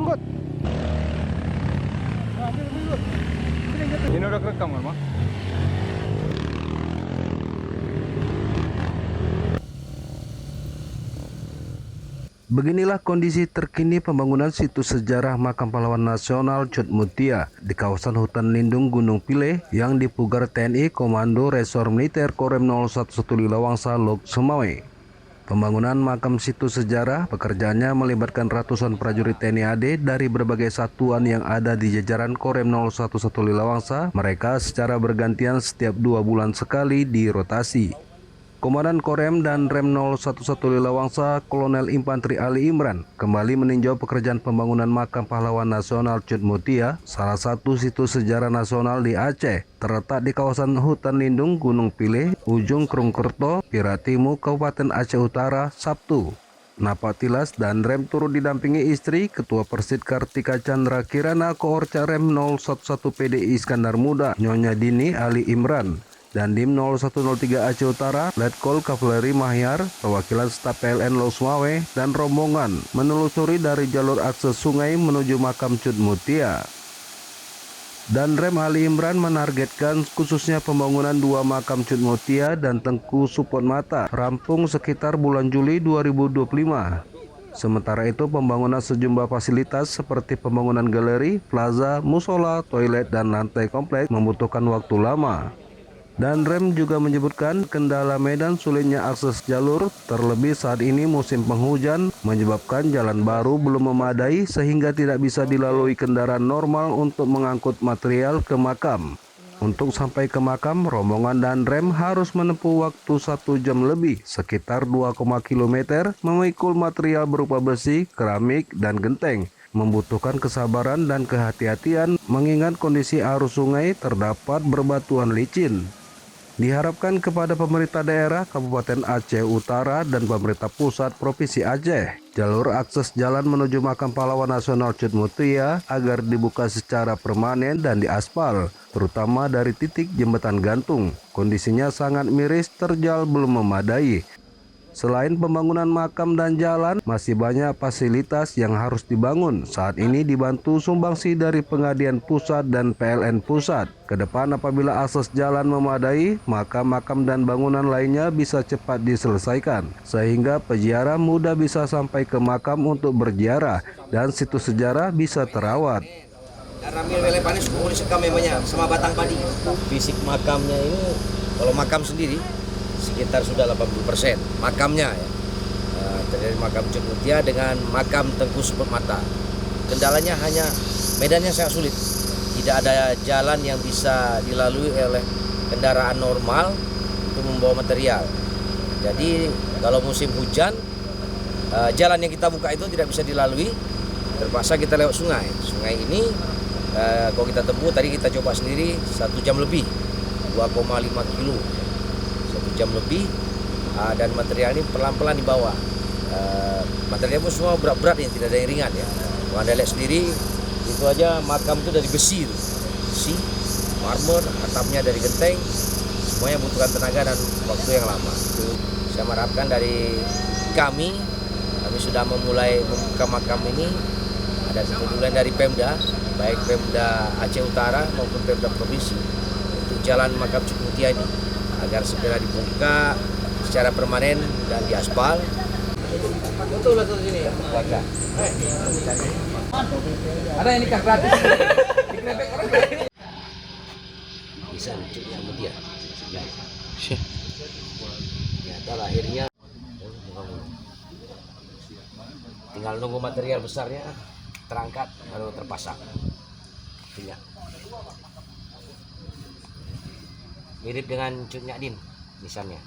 angkut. Ini udah kerekam kan, Mak? Beginilah kondisi terkini pembangunan situs sejarah Makam Pahlawan Nasional Cut Mutia di kawasan hutan lindung Gunung Pileh yang dipugar TNI Komando Resor Militer Korem 011 Lilawangsa Lok Sumawe. Pembangunan makam situs sejarah pekerjaannya melibatkan ratusan prajurit TNI AD dari berbagai satuan yang ada di jajaran Korem 011 Lilawangsa. Mereka secara bergantian setiap 2 bulan sekali dirotasi. Komandan Korem dan Rem 011 Lilawangsa Kolonel Infanteri Ali Imran kembali meninjau pekerjaan pembangunan Makam Pahlawan Nasional Cut Mutia, salah satu situs sejarah nasional di Aceh, terletak di kawasan hutan lindung Gunung Pileh, Ujung Krungkerto, Piratimu, Kabupaten Aceh Utara, Sabtu. Napatilas dan Rem turut didampingi istri Ketua Persid Kartika Chandra Kirana Koorca Rem 011 PDI Iskandar Muda, Nyonya Dini Ali Imran, dan Dim 0103 Aceh Utara, Letkol Kavaleri Mahyar, perwakilan staf PLN Lok Sumawe, dan rombongan menelusuri dari jalur akses sungai menuju makam Cut Mutia. Dan Rem Ali Imran menargetkan khususnya pembangunan 2 makam Cut Mutia dan Tengku Supot Mata rampung sekitar bulan Juli 2025. Sementara itu pembangunan sejumlah fasilitas seperti pembangunan galeri, plaza, musola, toilet, dan lantai kompleks membutuhkan waktu lama. Dan Rem juga menyebutkan kendala medan sulitnya akses jalur, terlebih saat ini musim penghujan menyebabkan jalan baru belum memadai sehingga tidak bisa dilalui kendaraan normal untuk mengangkut material ke makam. Untuk sampai ke makam, rombongan dan Rem harus menempuh waktu 1 jam lebih, sekitar 2, km memikul material berupa besi, keramik, dan genteng. Membutuhkan kesabaran dan kehati-hatian mengingat kondisi arus sungai terdapat berbatuan licin. Diharapkan kepada pemerintah daerah Kabupaten Aceh Utara dan pemerintah pusat Provinsi Aceh, jalur akses jalan menuju Makam Pahlawan Nasional Cut Mutia agar dibuka secara permanen dan diaspal, terutama dari titik jembatan gantung. Kondisinya sangat miris, terjal belum memadai. Selain pembangunan makam dan jalan, masih banyak fasilitas yang harus dibangun. Saat ini dibantu sumbangsi dari Pengadian Pusat dan PLN Pusat. Kedepan apabila akses jalan memadai, maka makam dan bangunan lainnya bisa cepat diselesaikan. Sehingga peziarah mudah bisa sampai ke makam untuk berziarah dan situs sejarah bisa terawat. Ramil Wele Panis sekam memangnya sama batang padi. Fisik makamnya ini, kalau makam sendiri sekitar sudah 80% makamnya ya. Dari makam Cut Mutia dengan makam Tengku Supot Mata. Kendalanya hanya medannya sangat sulit. Tidak ada jalan yang bisa dilalui oleh kendaraan normal untuk membawa material. Jadi kalau musim hujan, jalan yang kita buka itu tidak bisa dilalui. Terpaksa kita lewat sungai. Sungai ini kalau kita tempuh tadi kita coba sendiri 1 jam lebih, 2,5 kilo. 1 jam lebih, dan material ini pelan-pelan dibawa. Materialnya pun semua berat-berat, yang tidak ada yang ringan ya. Kalau Anda lihat sendiri, itu aja makam itu dari besi, marmer, atapnya dari genteng, semuanya butuhkan tenaga dan waktu yang lama. Saya mengharapkan dari kami sudah memulai membuka makam ini, ada kepedulian dari Pemda, baik Pemda Aceh Utara maupun Pemda Provinsi untuk jalan makam Cut Mutia ini agar segera dibuka secara permanen dan diaspal. Betul sini ya. Ada yang nikah gratis. Bisa Cut Mutia. Ternyata lahirnya tinggal nunggu material besarnya terangkat baru terpasang. Mirip dengan Cut Nyadin misalnya.